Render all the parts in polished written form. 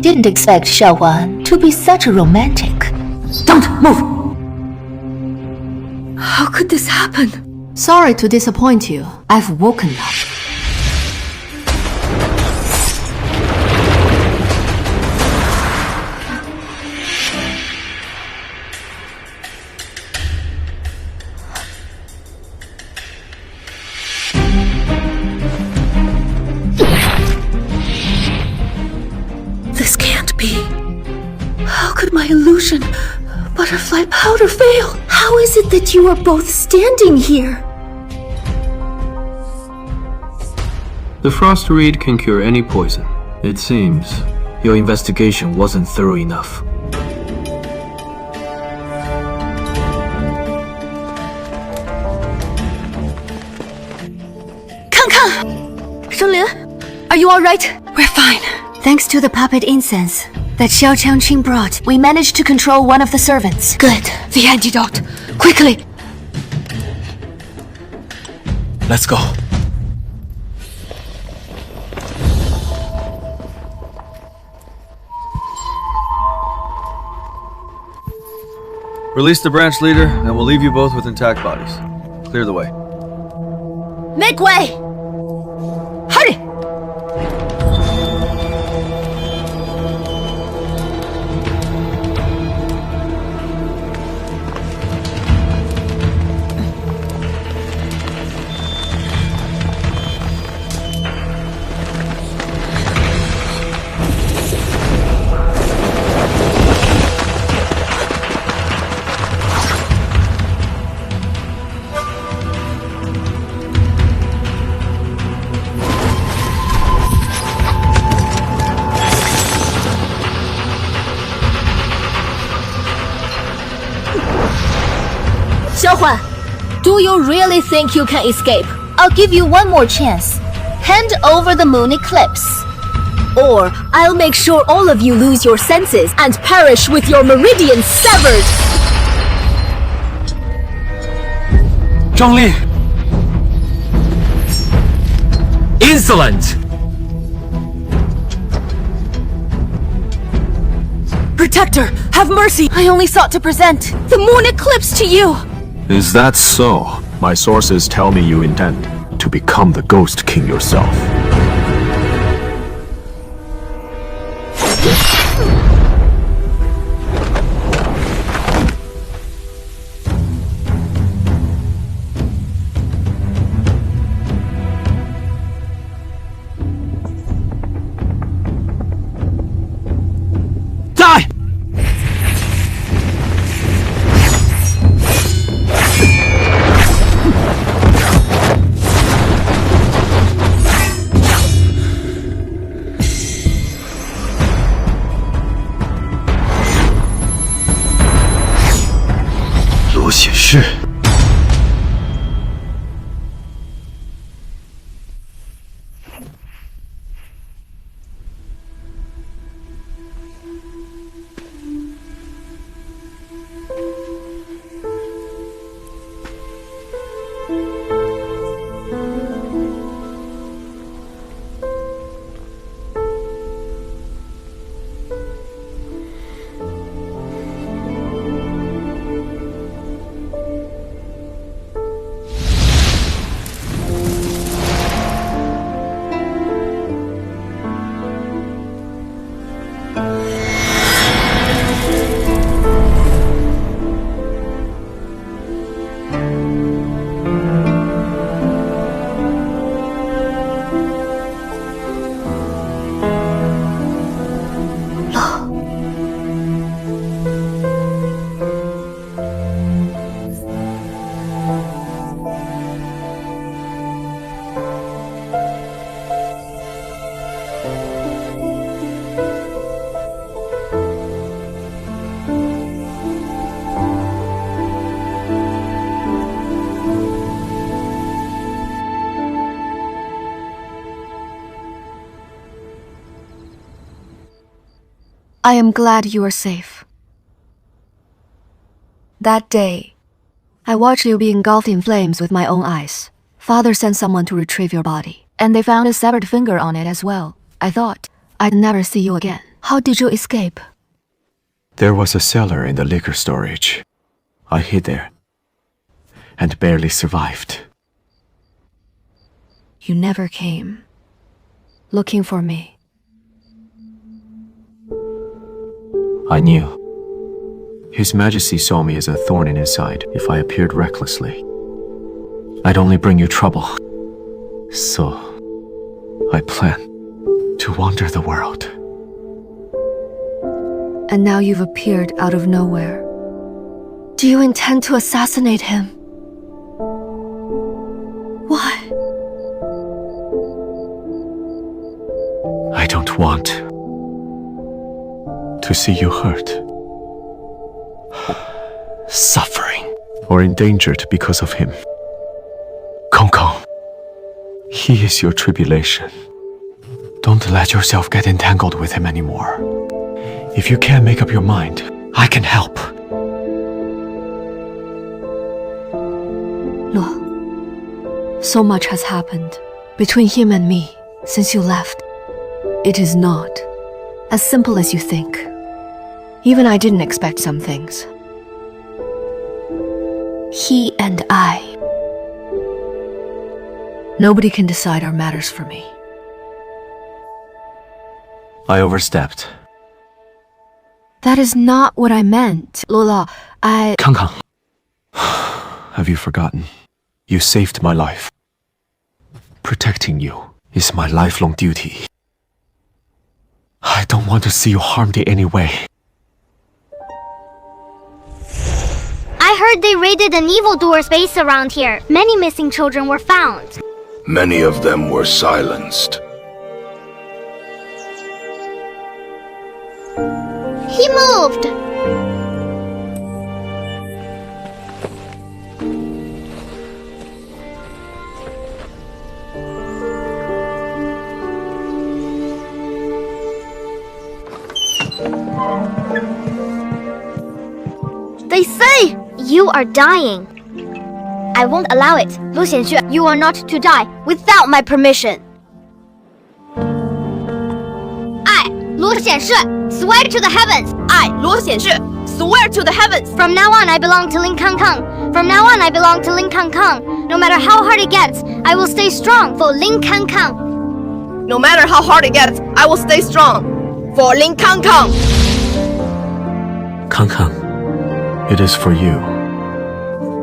didn't expect Xiao Huan to be such a romantic. Don't move! How could this happen? Sorry to disappoint you. I've woken up. This can't be. How could my illusion, butterfly powder, fail? How is it that you are both standing here? The frost reed can cure any poison. It seems your investigation wasn't thorough enough. Cangcang! Zhenglin, are you alright? We're fine. Thanks to the puppet incense that Xiao brought, we managed to control one of the servants. Good. The antidote. Quickly! Let's go. Release the branch leader, and we'll leave you both with intact bodies. Clear the way. Make way! Hurry! Xiao Huan, do you really think you can escape? I'll give you one more chance. Hand over the moon eclipse. Or I'll make sure all of you lose your senses and perish with your meridians severed. Zhang Li! Insolent! Protector, have mercy! I only sought to present the moon eclipse to you! Is that so? My sources tell me you intend to become the Ghost King yourself. Die! I am glad you are safe. That day, I watched you be engulfed in flames with my own eyes. Father sent someone to retrieve your body, and they found a severed finger on it as well. I thought I'd never see you again. How did you escape? There was a cellar in the liquor storage. I hid there and barely survived. You never came. Looking for me. I knew. His Majesty saw me as a thorn in his side if I appeared recklessly. I'd only bring you trouble. So, I plan to wander the world. And now you've appeared out of nowhere. Do you intend to assassinate him? Why? I don't want to see you hurt, suffering, or endangered because of him. Cangcang, he is your tribulation. Don't let yourself get entangled with him anymore. If you can't make up your mind, I can help. Luo, so much has happened between him and me since you left. It is not as simple as you think. Even I didn't expect some things. He and I. Nobody can decide our matters for me. I overstepped. That is not what I meant. Lola, Cangcang, have you forgotten? You saved my life. Protecting you is my lifelong duty. I don't want to see you harmed in any way. I heard they raided an evildoer's base around here. Many missing children were found. Many of them were silenced. He moved! They say you are dying. I won't allow it. Lu Xianxue, you are not to die without my permission. I, Lu Xianxue, swear to the heavens. I, Luo Xianxue, swear to the heavens. From now on, I belong to Ling Cangcang. From now on, I belong to Ling Cangcang. No matter how hard it gets, I will stay strong for Ling Cangcang. No matter how hard it gets, I will stay strong for Ling Cangcang. Cangcang, it is for you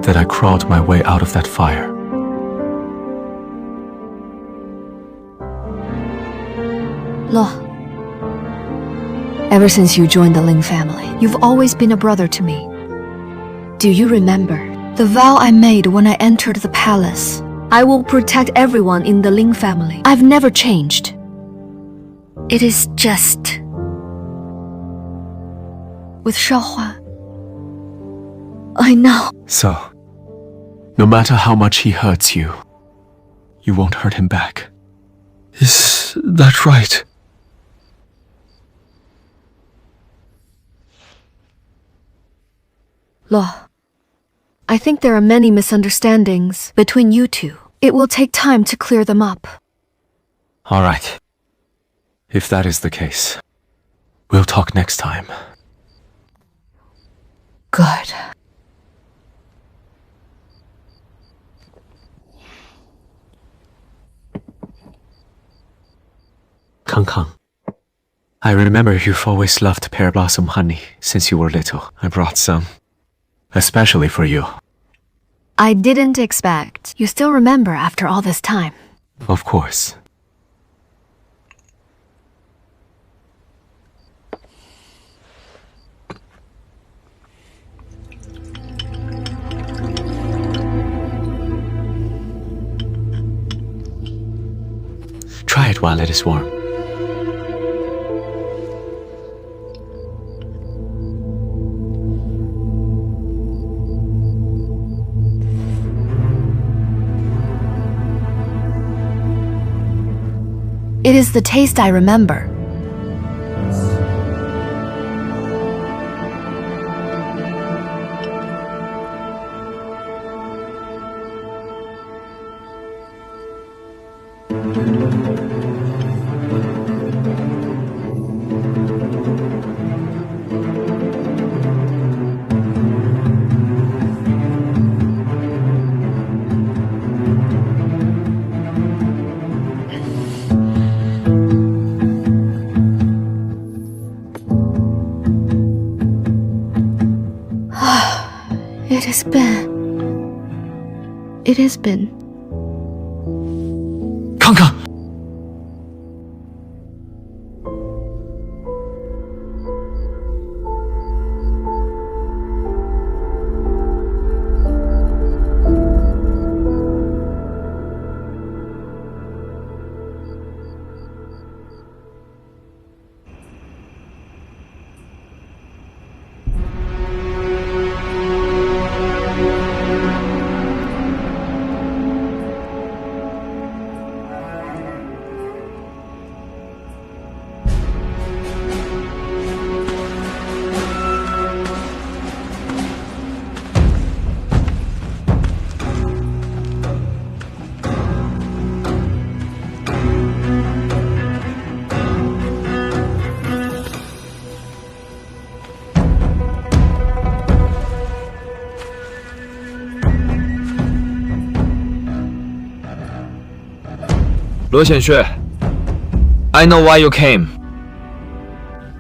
that I crawled my way out of that fire. Luo. Ever since you joined the Ling family, you've always been a brother to me. Do you remember the vow I made when I entered the palace? I will protect everyone in the Ling family. I've never changed. It is just with Xiao Huan. I know. So, no matter how much he hurts you, you won't hurt him back. Is that right? Luo, I think there are many misunderstandings between you two. It will take time to clear them up. All right. If that is the case, we'll talk next time. Good. Cangcang, I remember you've always loved pear blossom honey since you were little. I brought some, especially for you. I didn't expect you still remember after all this time. Of course. Try it while it is warm. It is the taste I remember. It has been. It has been. Cangcang! Luo Xianxue, I know why you came.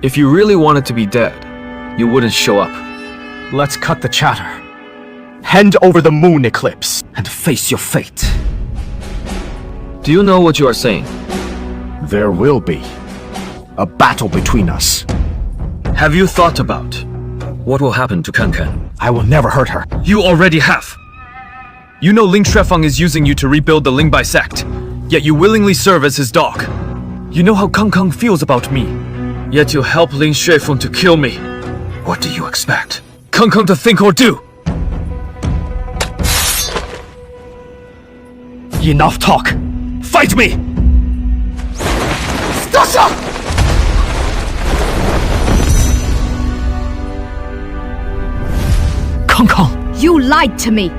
If you really wanted to be dead, you wouldn't show up. Let's cut the chatter. Hand over the moon eclipse and face your fate. Do you know what you are saying? There will be a battle between us. Have you thought about what will happen to Cangcang? I will never hurt her. You already have. You know Ling Cangcang is using you to rebuild the Lingbi Sect, yet you willingly serve as his dog. You know how Cangcang feels about me, Yet you help Ling Xuefeng to kill me. what do you expect Cangcang to think or do? Enough talk. Fight me! Stasa! Cangcang, You lied to me.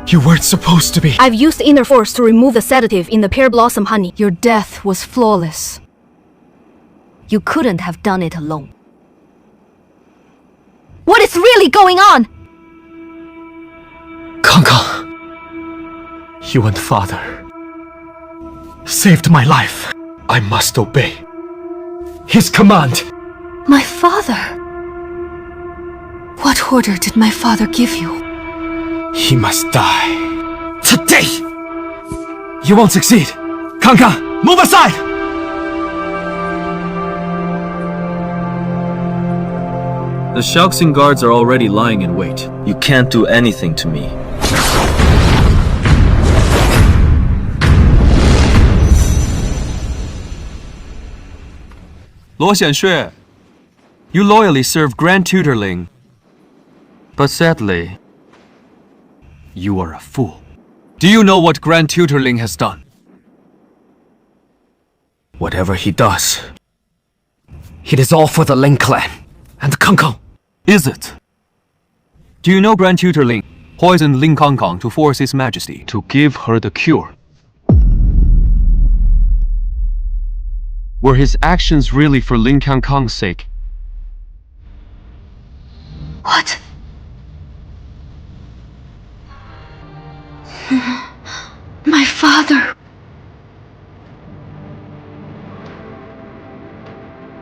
you weren't supposed to be. I've used inner force to remove the sedative in the pear blossom honey. Your death was flawless. You couldn't have done it alone. What is really going on? Cangcang, you and father saved my life. I must obey his command. My father? What order did my father give you? He must die. Today! You won't succeed! Cangcang, move aside! The Shaoxing guards are already lying in wait. You can't do anything to me. Luo Xianxue, you loyally serve Grand Tutor Ling. But sadly, you are a fool. Do you know what Grand Tutor Ling has done? Whatever he does, it is all for the Ling clan and Cangcang. Is it? Do you know Grand Tutor Ling poisoned Ling Cangcang to force His Majesty to give her the cure? Were his actions really for Ling Cangcang's sake? What? My father.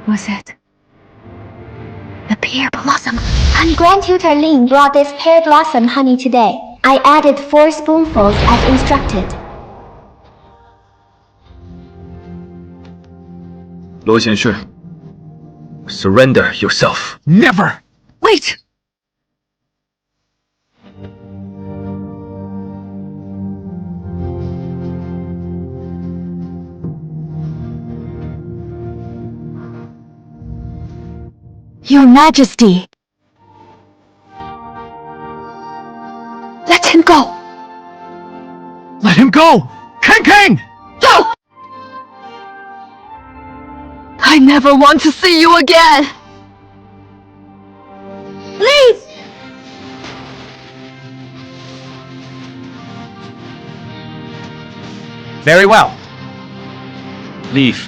Was it the pear blossom? And Grand Tutor Ling brought this pear blossom honey today. I added 4 spoonfuls as instructed. Luo Xianxue, surrender yourself. Never! Wait! Your Majesty! Let him go! Let him go! Cangcang! Go! I never want to see you again! Leave! Very well. Leave.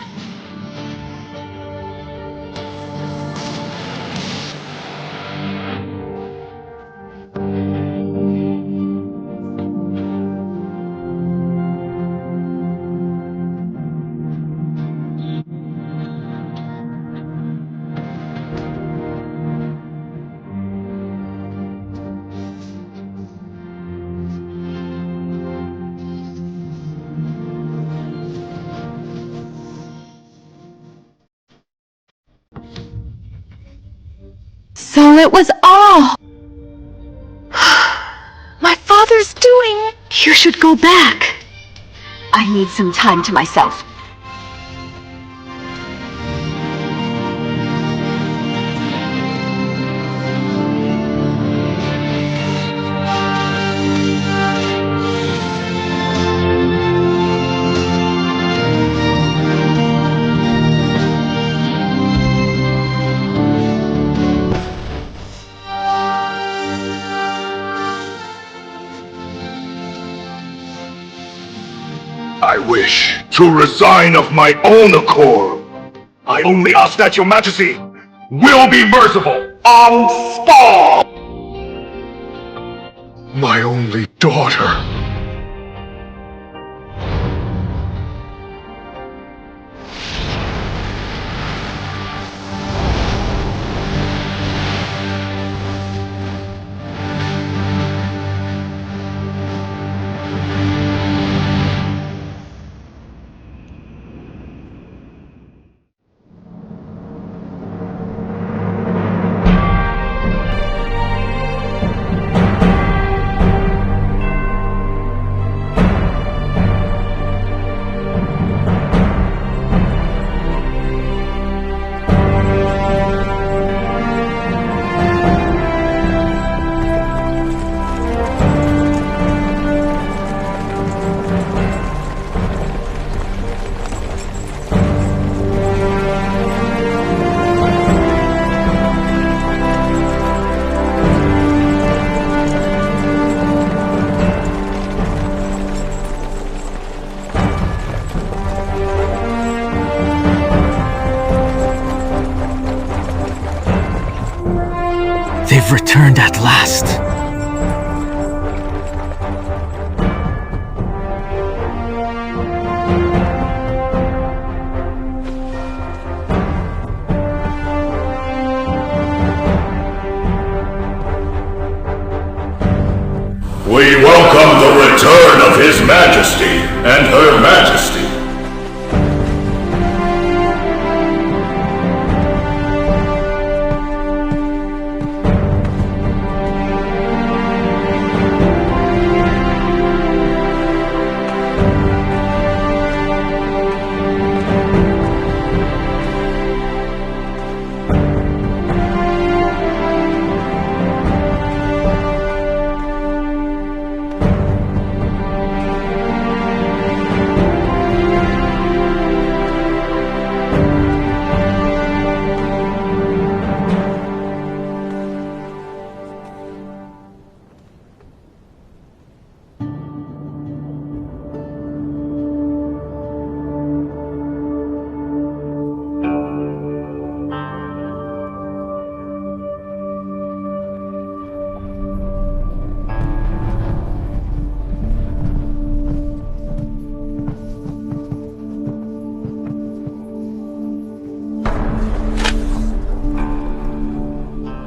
So it was all my father's doing. You should go back. I need some time to myself. I wish to resign of my own accord. I only ask that your majesty will be merciful on spot. My only daughter. They've returned at last. We welcome the return of His Majesty and Her Majesty.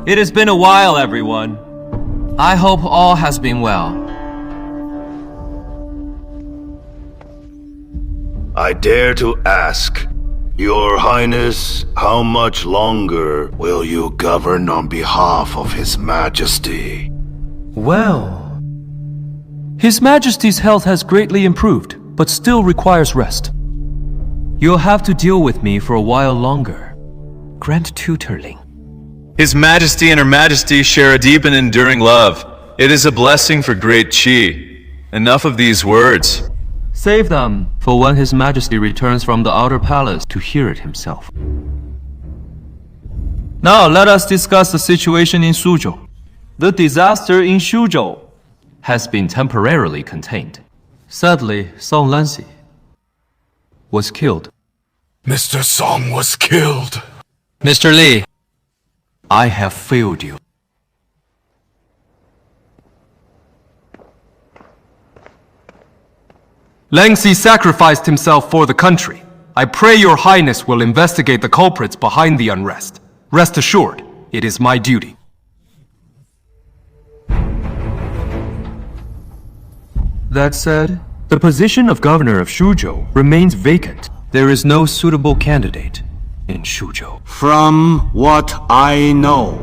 It has been a while, everyone. I hope all has been well. I dare to ask, Your Highness, how much longer will you govern on behalf of His Majesty? Well, His Majesty's health has greatly improved, but still requires rest. You'll have to deal with me for a while longer. Grand Tutorling. His Majesty and Her Majesty share a deep and enduring love. It is a blessing for great Qi. Enough of these words. Save them for when His Majesty returns from the outer palace to hear it himself. Now let us discuss the situation in Suzhou. The disaster in Suzhou has been temporarily contained. Sadly, Song Lanxi was killed. Mr. Song was killed. Mr. Li, I have failed you. Lanxi sacrificed himself for the country. I pray your highness will investigate the culprits behind the unrest. Rest assured, it is my duty. That said, the position of governor of Suzhou remains vacant. There is no suitable candidate in Suzhou. From what I know,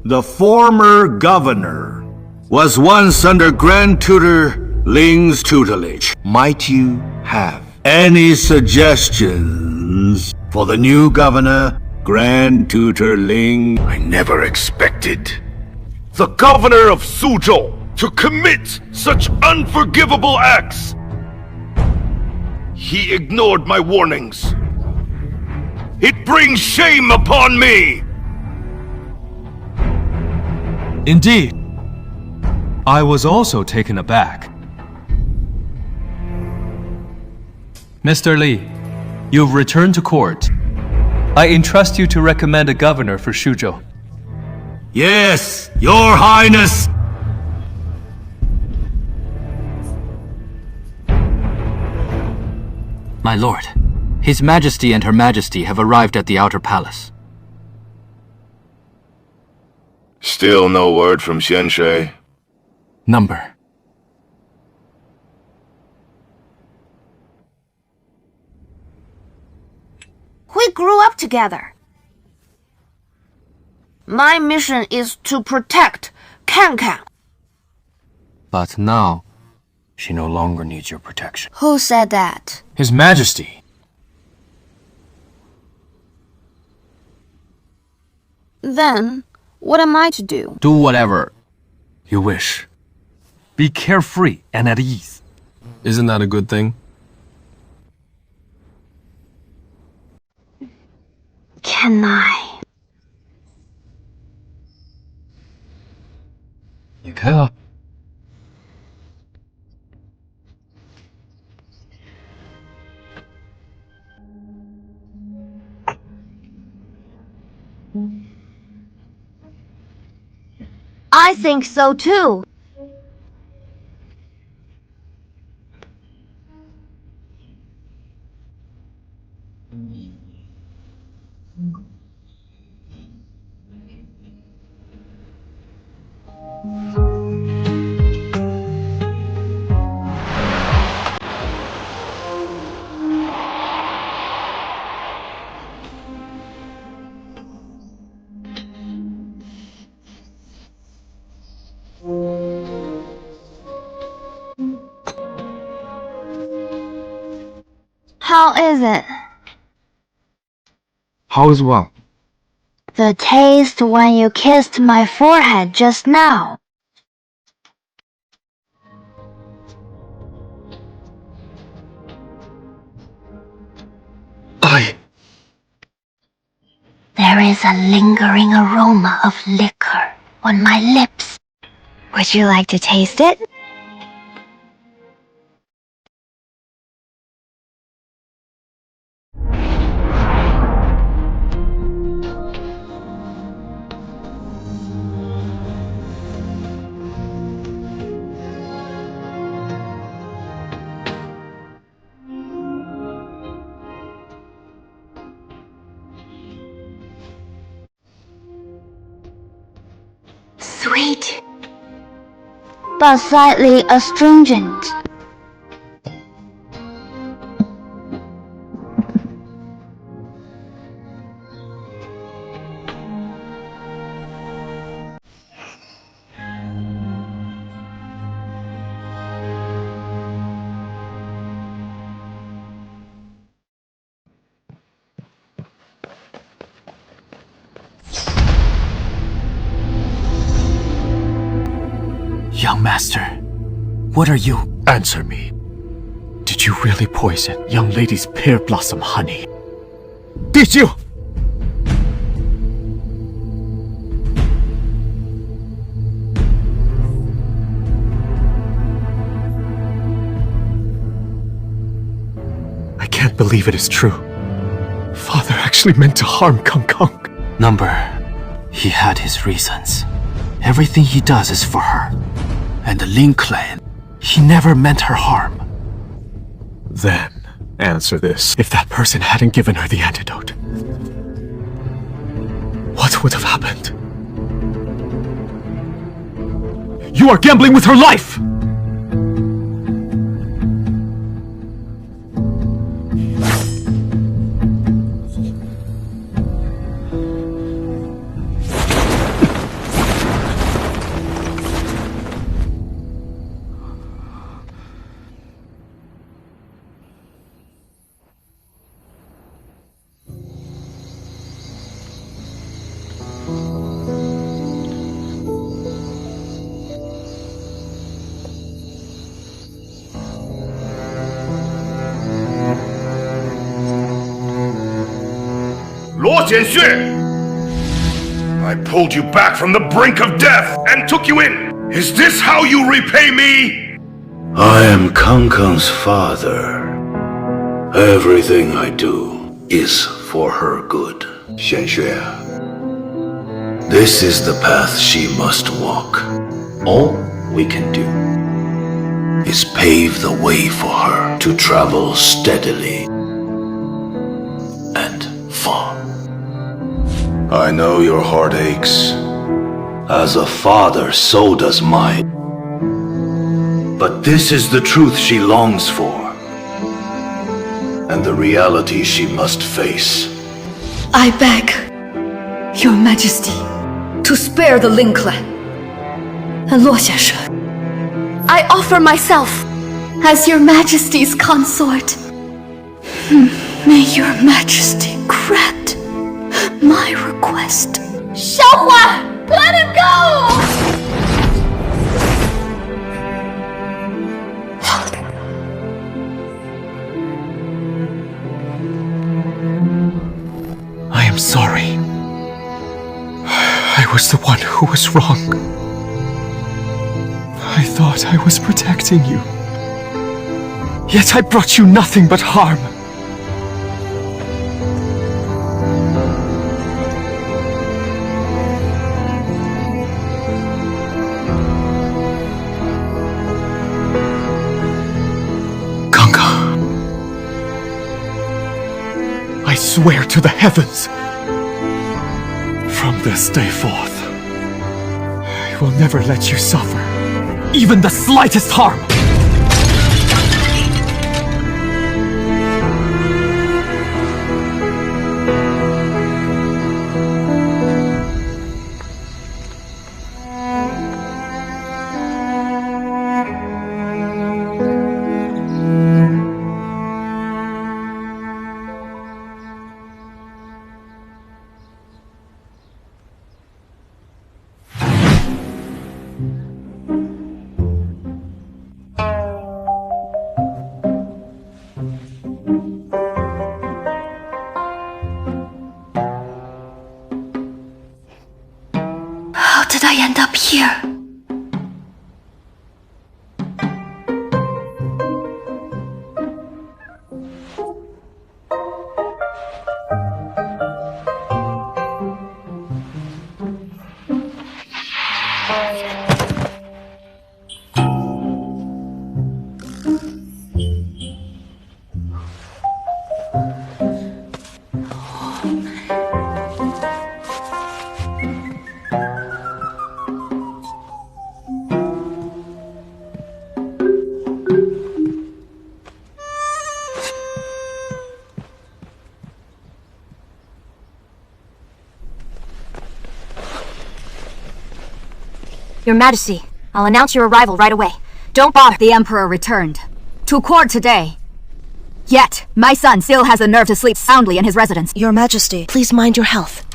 the former governor, was once under Grand Tutor Ling's tutelage. Might you have any suggestions for the new governor, Grand Tutor Ling? I never expected the governor of Suzhou to commit such unforgivable acts. He ignored my warnings. It brings shame upon me! Indeed. I was also taken aback. Mr. Li, you've returned to court. I entrust you to recommend a governor for Suzhou. Yes, Your Highness! My lord, His Majesty and Her Majesty have arrived at the Outer Palace. Still no word from Xianshui. Number. We grew up together. My mission is to protect Cangcang. But now, she no longer needs your protection. Who said that? His Majesty. Then, what am I to do? Do whatever you wish. Be carefree and at ease. Isn't that a good thing? Can I? You can. I think so too. How is it? How is Wang? The taste when you kissed my forehead just now. There is a lingering aroma of liquor on my lips. Would you like to taste it? Sweet, but slightly astringent. Young master, what are you? Answer me. Did you really poison young lady's pear blossom honey? Did you? I can't believe it is true. Father actually meant to harm Cangcang. Number, he had his reasons. Everything he does is for her. And the Ling clan, he never meant her harm. Then, answer this. If that person hadn't given her the antidote, what would have happened? You are gambling with her life! Jian Xue! I pulled you back from the brink of death and took you in! Is this how you repay me? I am Cangcang's father. Everything I do is for her good, Xianxue. This is the path she must walk. All we can do is pave the way for her to travel steadily and far. I know your heart aches. As a father, so does mine. But this is the truth she longs for, and the reality she must face. I beg, Your Majesty, to spare the Ling clan and Luo Xiaoshan. I offer myself as Your Majesty's consort. May Your Majesty grant my request. Xiao Huan! Let him go! I am sorry. I was the one who was wrong. I thought I was protecting you. Yet I brought you nothing but harm. Cangcang, I swear to the heavens, from this day forth, I will never let you suffer even the slightest harm. How did I end up here? Your Majesty, I'll announce your arrival right away. Don't bother. The Emperor returned to court today. Yet, my son still has the nerve to sleep soundly in his residence. Your Majesty, please mind your health.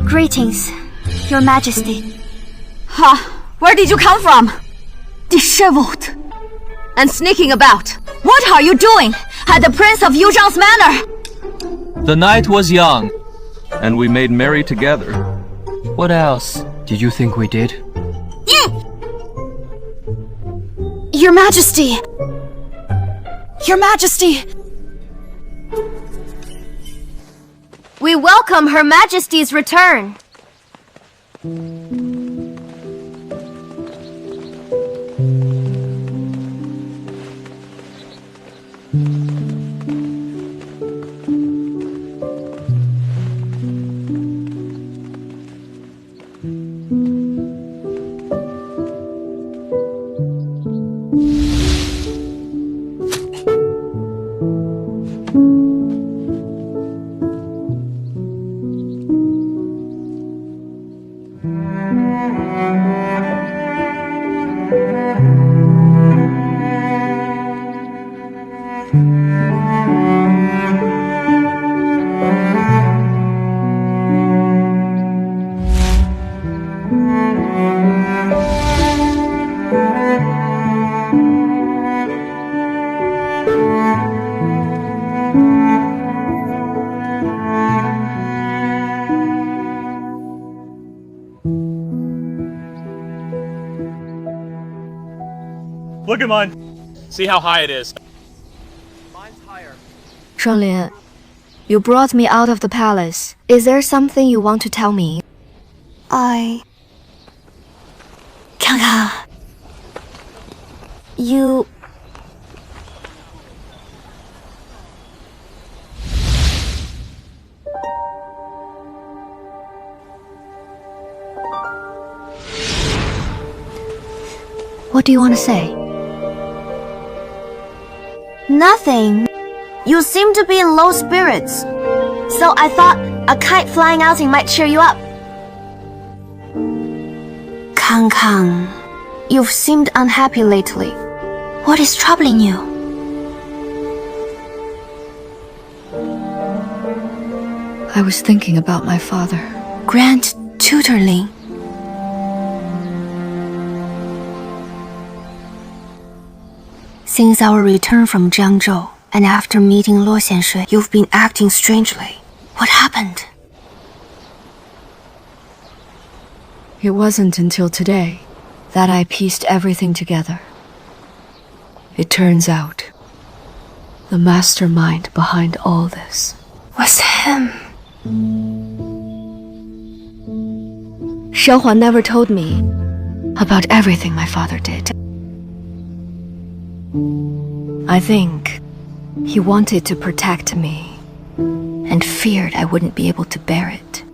Greetings, Your Majesty. Ha! Where did you come from? Disheveled and sneaking about. What are you doing at the Prince of Yuzhang's manor? The night was young, and we made merry together. What else did you think we did? Your Majesty! Your Majesty! We welcome Her Majesty's return. second one. See how high it is. Shulian, you brought me out of the palace. Is there something you want to tell me? Cangcang, you... What do you want to say? Nothing. You seem to be in low spirits. So I thought a kite flying outing might cheer you up. Cangcang, you've seemed unhappy lately. What is troubling you? I was thinking about my father. Grand Tutor Ling. Since our return from Zhangzhou, and after meeting Luo Xianshui, you've been acting strangely. What happened? It wasn't until today that I pieced everything together. It turns out, the mastermind behind all this was him. Xiao Huan never told me about everything my father did. I think he wanted to protect me and feared I wouldn't be able to bear it.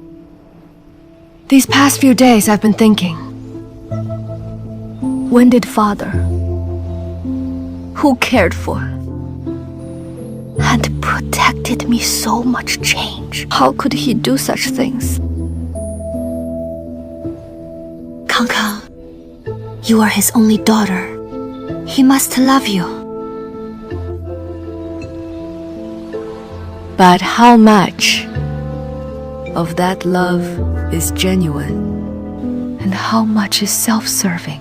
These past few days I've been thinking, when did father, who cared for and protected me so much change? How could he do such things? Cangcang, you are his only daughter. He must love you. But how much of that love is genuine and how much is self-serving?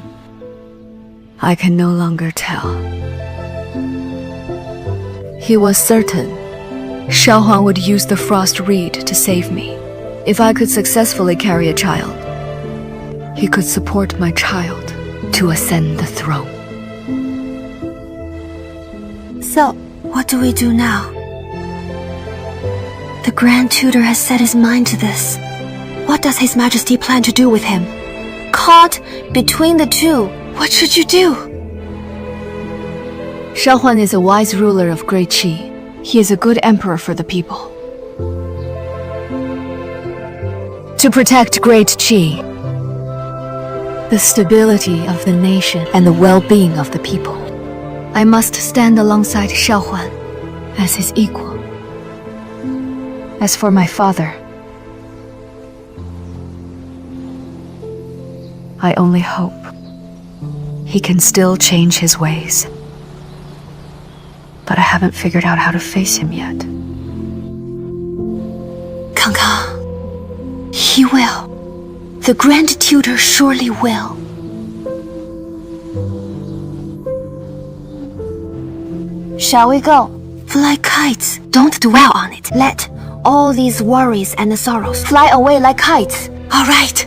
I can no longer tell. He was certain Xiao Huan would use the frost reed to save me. If I could successfully carry a child, he could support my child to ascend the throne. So, what do we do now? The Grand Tutor has set his mind to this. What does His Majesty plan to do with him? Caught between the two, what should you do? Xiao Huan is a wise ruler of Great Qi. He is a good emperor for the people. To protect Great Qi, the stability of the nation and the well-being of the people, I must stand alongside Xiao Huan as his equal. As for my father, I only hope he can still change his ways. But I haven't figured out how to face him yet. Cangcang, he will. The Grand Tutor surely will. Shall we go? Fly kites. Don't dwell on it. Let all these worries and sorrows fly away like kites. All right.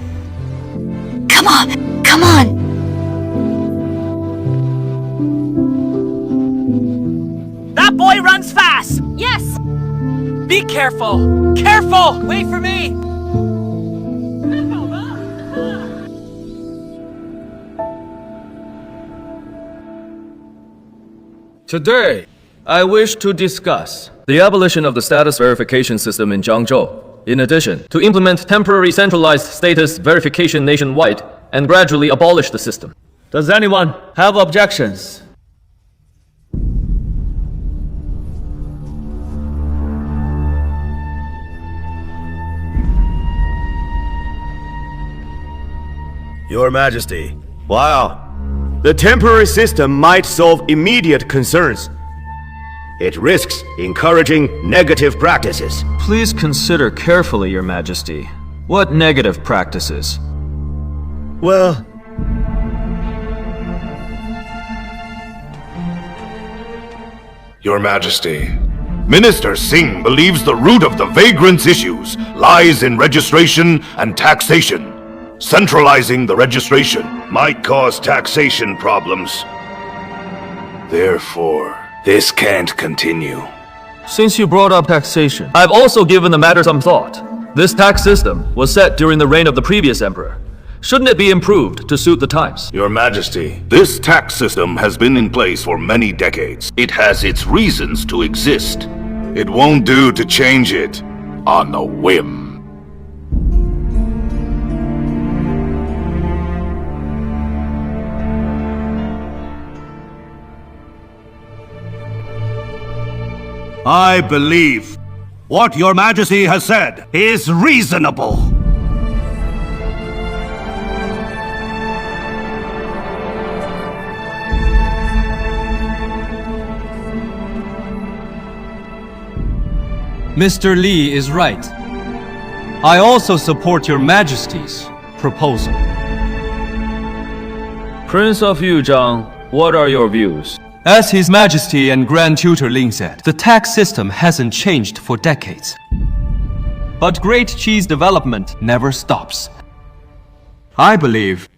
Come on, come on. That boy runs fast! Yes! Be careful! Careful! Wait for me! Today, I wish to discuss the abolition of the status verification system in Zhangzhou, in addition to implement temporary centralized status verification nationwide and gradually abolish the system. Does anyone have objections? Your Majesty, wow. The temporary system might solve immediate concerns. It risks encouraging negative practices. Please consider carefully, Your Majesty. What negative practices? Well, Your Majesty, Minister Singh believes the root of the vagrants' issues lies in registration and taxation. Centralizing the registration might cause taxation problems. Therefore, this can't continue. Since you brought up taxation, I've also given the matter some thought. This tax system was set during the reign of the previous emperor. Shouldn't it be improved to suit the times? Your Majesty, this tax system has been in place for many decades. It has its reasons to exist. It won't do to change it on a whim. I believe what your Majesty has said is reasonable. Mr. Li is right. I also support your Majesty's proposal. Prince of Yuzhang, what are your views? As His Majesty and Grand Tutor Ling said, the tax system hasn't changed for decades. But Great Qi's development never stops. I believe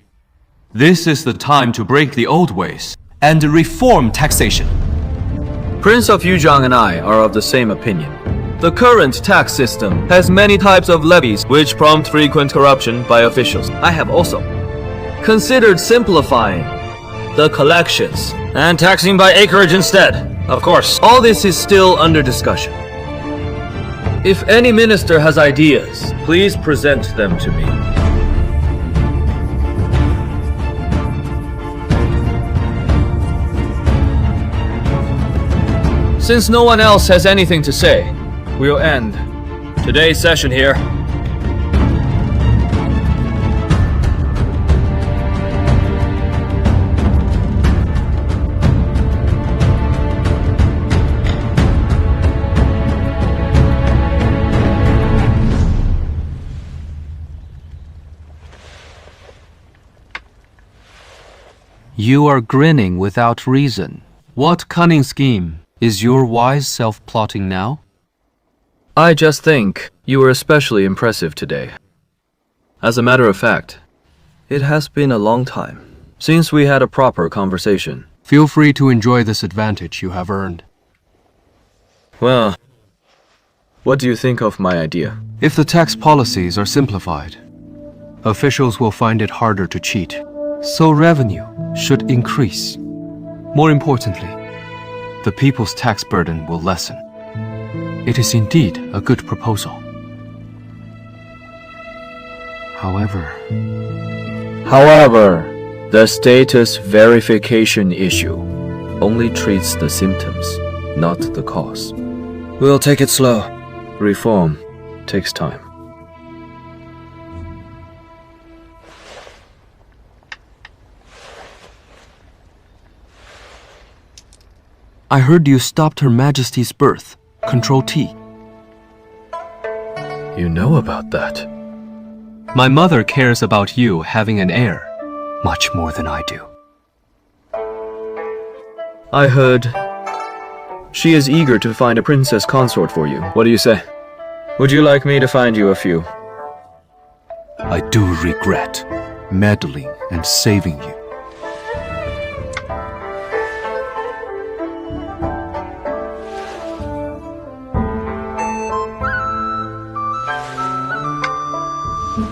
this is the time to break the old ways and reform taxation. Prince of Yuzhang and I are of the same opinion. The current tax system has many types of levies which prompt frequent corruption by officials. I have also considered simplifying the collections and taxing by acreage instead. Of course, all this is still under discussion. If any minister has ideas, please present them to me. Since no one else has anything to say, we'll end today's session here. You are grinning without reason. What cunning scheme is your wise self plotting now? I just think you were especially impressive today. As a matter of fact, it has been a long time since we had a proper conversation. Feel free to enjoy this advantage you have earned. Well, what do you think of my idea? If the tax policies are simplified, officials will find it harder to cheat. So revenue should increase. More importantly, the people's tax burden will lessen. It is indeed a good proposal. However, the status verification issue only treats the symptoms, not the cause. We'll take it slow. Reform takes time. I heard you stopped Her Majesty's birth. Control T. You know about that? My mother cares about you having an heir much more than I do. I heard she is eager to find a princess consort for you. What do you say? Would you like me to find you a few? I do regret meddling and saving you.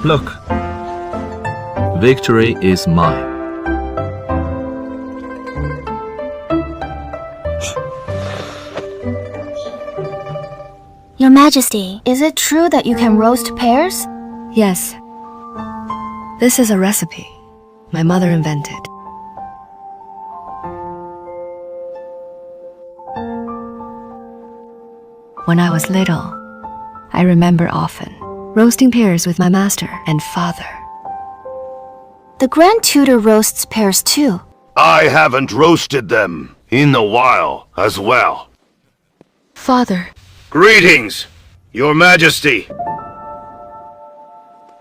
Look, victory is mine. Your Majesty, is it true that you can roast pears? Yes. This is a recipe my mother invented. When I was little, I remember often roasting pears with my master and father. The Grand Tutor roasts pears too. I haven't roasted them in a while as well. Father. Greetings, Your Majesty.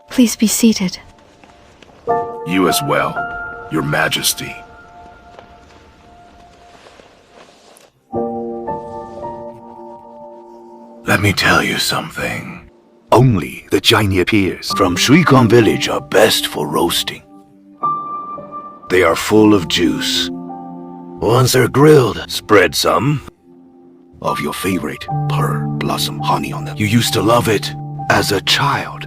Please be seated. You as well, Your Majesty. Let me tell you something. Only the Chinese pears from Shuguang village are best for roasting. They are full of juice, Once they're grilled, spread some of your favorite pearl blossom honey on them. You used to love it as a child.